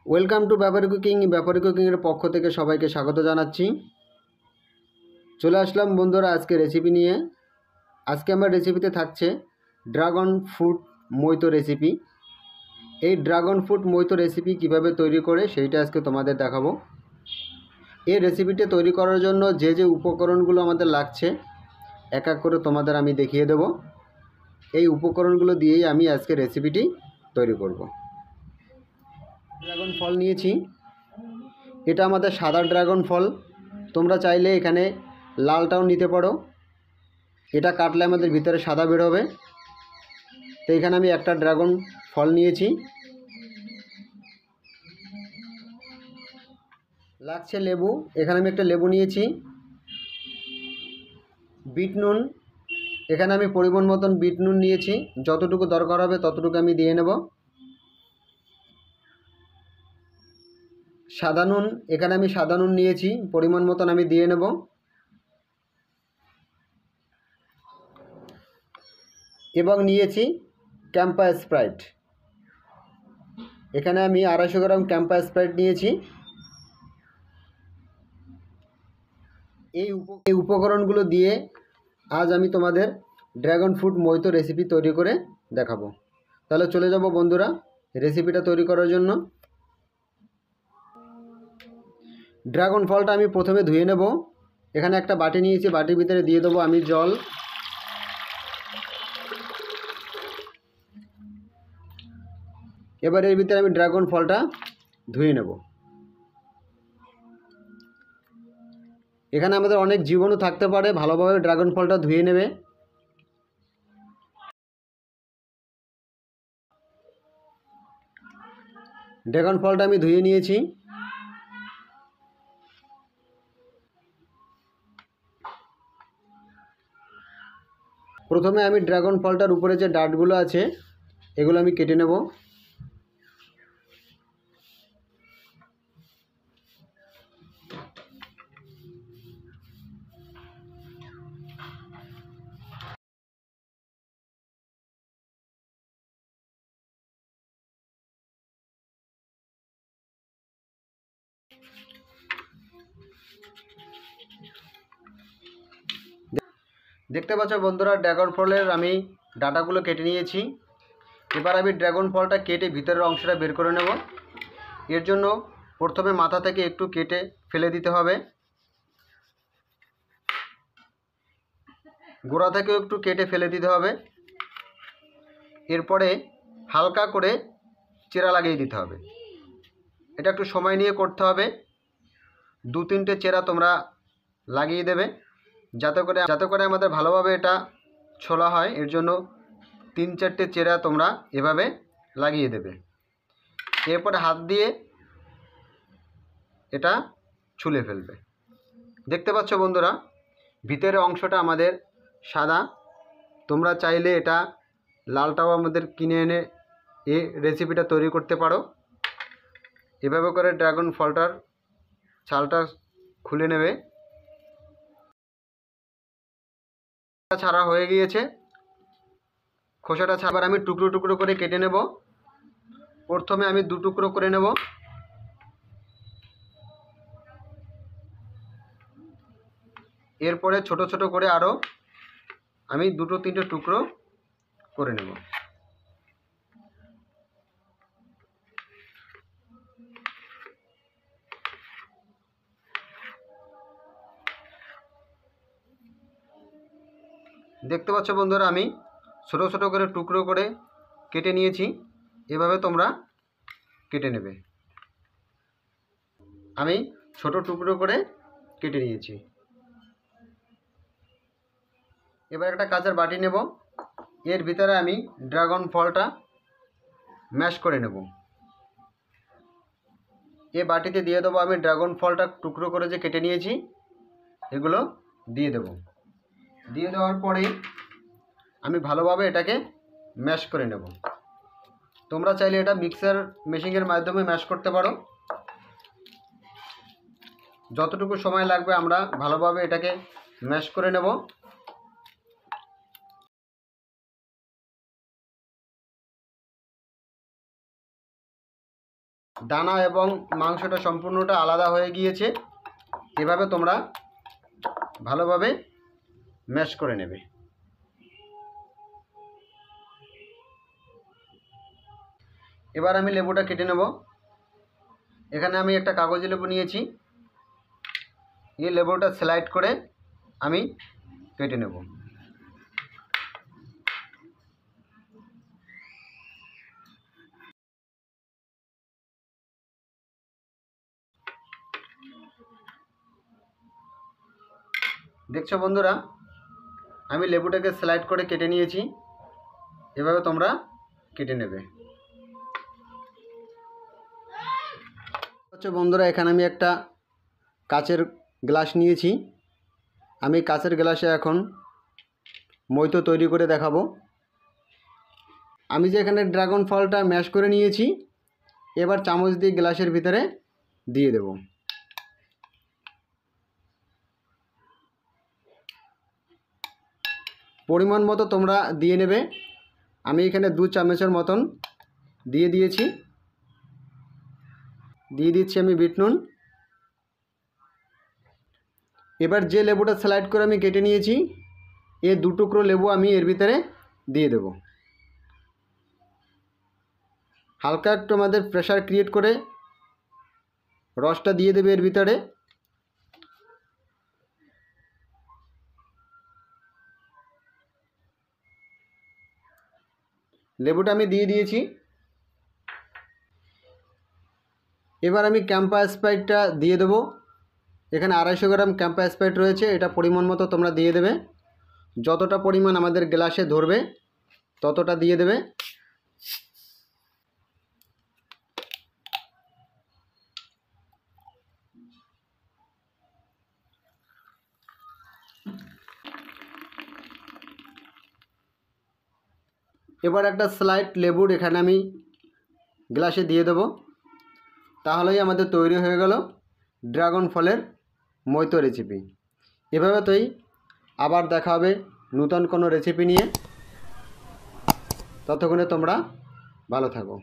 Welcome to Byapari cooking. Byapari কুকিংয়ের পক্ষ থেকে সবাইকে স্বাগত জানাচ্ছি। চলে আসলাম বন্ধুরা আজকে রেসিপি নিয়ে। আজকে আমার রেসিপিতে থাকছে ড্রাগন ফ্রুট মৈতো রেসিপি। এই ড্রাগন ফ্রুট মৈতো রেসিপি কিভাবে তৈরি করে সেইটা আজকে তোমাদের দেখাবো। এই রেসিপিটা তৈরি করার জন্য যে যে উপকরণগুলো আমাদের লাগছে এক এক করে তোমাদের আমি দেখিয়ে দেব। এই উপকরণগুলো দিয়েই আমি আজকে রেসিপিটি তৈরি করব। ড্রাগন ফল নিয়েছি, এটা আমাদের সাদা ড্রাগন ফল। তোমরা চাইলে এখানে লালটাও নিতে পারো, এটা কাটলে আমাদের ভিতরে সাদা বেরোবে। তো এখানে আমি একটা ড্রাগন ফল নিয়েছি। লাগছে লেবু, এখানে আমি একটা লেবু নিয়েছি। বিট নুন, এখানে আমি পরিমাণ মতন বিট নুন নিয়েছি, যতটুকু দরকার হবে ততটুকু আমি দিয়ে নেব। সাদা নুন, এখানে আমি সাদা নুন নিয়েছি, পরিমাণ মতন আমি দিয়ে নেব। এবং নিয়েছি ক্যাম্পা স্প্রাইট, এখানে আমি 250 গ্রাম ক্যাম্পা স্প্রাইট নিয়েছি। এই উপকরণগুলো দিয়ে আজ আমি তোমাদের ড্রাগন ফ্রুট মৈতো রেসিপি তৈরি করে দেখাবো। তাহলে চলে যাব বন্ধুরা রেসিপিটা তৈরি করার জন্য। ড্রাগন ফলটা আমি প্রথমে ধুয়ে নেব। এখানে একটা বাটি নিয়েছি, বাটির ভিতরে দিয়ে দেবো আমি জল। এবার এর ভিতরে আমি ড্রাগন ফলটা ধুয়ে নেব। এখানে আমাদের অনেক জীবাণু থাকতে পারে, ভালোভাবে ড্রাগন ফলটা ধুয়ে নেবে। ড্রাগন ফলটা আমি ধুয়ে নিয়েছি। প্রথমে আমি ড্রাগন ফলটার উপরে যে ডাঁটগুলো আছে এগুলো আমি কেটে নেব। দেখতে পাচ্ছ বন্ধুরা ড্রাগন ফলের আমি ডাঁটাগুলো কেটে নিয়েছি। এবার আমি ড্রাগন ফলটা কেটে ভিতরের অংশটা বের করে নেব। এর জন্য প্রথমে মাথা থেকে একটু কেটে ফেলে দিতে হবে, গোড়া থেকেও একটু কেটে ফেলে দিতে হবে। এরপরে হালকা করে চেরা লাগিয়ে দিতে হবে। এটা একটু সময় নিয়ে করতে হবে। 2-3টে চেরা তোমরা লাগিয়ে দেবে যাতে করে আমাদের ভালোভাবে এটা ছোলা হয়। এর জন্য 3-4টে চেরা তোমরা এভাবে লাগিয়ে দেবে। এরপরে হাত দিয়ে এটা ছুলে ফেলবে। দেখতে পাচ্ছ বন্ধুরা ভিতরের অংশটা আমাদের সাদা। তোমরা চাইলে এটা লালটাও আমাদের কিনে এনে এই রেসিপিটা তৈরি করতে পারো। এভাবে করে ড্রাগন ফলটার ছালটা খুলে নেবে। ছাড়া হয়ে গিয়েছে, খোসাটা ছাড়াবার আমি টুকরো টুকরো করে কেটে নেব। প্রথমে আমি 2 টুকরো করে নেব। এরপরে ছোট ছোট করে আরও আমি 2-3টে টুকরো করে নেব। দেখতে পাচ্ছ বন্ধুরা আমি ছোট ছোট করে টুকরো করে কেটে নিয়েছি। এভাবে তোমরা কেটে নেবে। আমি ছোট টুকরো করে কেটে নিয়েছি। এবার একটা কাঁচের বাটি নেব। এর ভিতরে আমি ড্রাগন ফলটা ম্যাশ করে নেব। এই বাটিতে দিয়ে দেবো আমি ড্রাগন ফলটা টুকরো করে যে কেটে নিয়েছি এগুলো দিয়ে দেব। দিয়ে দেওয়ার পরেই আমি ভালোভাবে এটাকে ম্যাশ করে নেব। তোমরা চাইলে এটা মিক্সার মেশিনের মাধ্যমে ম্যাশ করতে পারো। যতটুকু সময় লাগবে আমরা ভালোভাবে এটাকে ম্যাশ করে নেব। দানা এবং মাংসটা সম্পূর্ণটা আলাদা হয়ে গিয়েছে। এভাবে তোমরা ভালোভাবে ম্যাশ করে নেবে। এবার আমি লেবুটা কেটে নেব। এখানে আমি একটা কাগজি লেবু নিয়েছি। এই লেবুটা স্লাইড করে আমি কেটে নেব। দেখছো বন্ধুরা, আমি লেবুটাকে স্লাইড করে কেটে নিয়েছি। এভাবে তোমরা কেটে নেবে। হচ্ছে বন্ধুরা, এখানে আমি একটা কাচের গ্লাস নিয়েছি। আমি কাচের গ্লাসে এখন মইতো তৈরি করে দেখাবো। আমি যে এখানে ড্রাগন ফলটা ম্যাশ করে নিয়েছি, এবার চামচ দিয়ে গ্লাসের ভিতরে দিয়ে দেব। পরিমাণ মতো তোমরা দিয়ে নেবে। আমি এখানে 2 চামচের মতন দিয়ে দিয়েছি। দিয়ে দিচ্ছি আমি বিট নুন। এবার যে লেবুটা স্লাইড করে আমি কেটে নিয়েছি, এই 2 টুকরো লেবু আমি এর ভিতরে দিয়ে দেব। হালকা একটু আমাদের প্রেশার ক্রিয়েট করে রসটা দিয়ে দেবে এর ভিতরে। লেবুটা আমি দিয়ে দিয়েছি। এবার আমি ক্যাম্পা স্প্রাইটটা দিয়ে দেবো। এখানে 250 গ্রাম ক্যাম্পা স্প্রাইট রয়েছে। এটা পরিমাণ মতো তোমরা দিয়ে দেবে। যতটা পরিমাণ আমাদের গ্লাসে ধরবে ততটা দিয়ে দেবে। এবার একটা স্লাইড লেবুর এখানে আমি গ্লাসে দিয়ে দেব। তাহলেই আমাদের তৈরি হয়ে গেল ড্রাগন ফলের মইতো রেসিপি। এভাবে আবার দেখা হবে নতুন কোনো রেসিপি নিয়ে। ততক্ষণে তোমরা ভালো থাকো।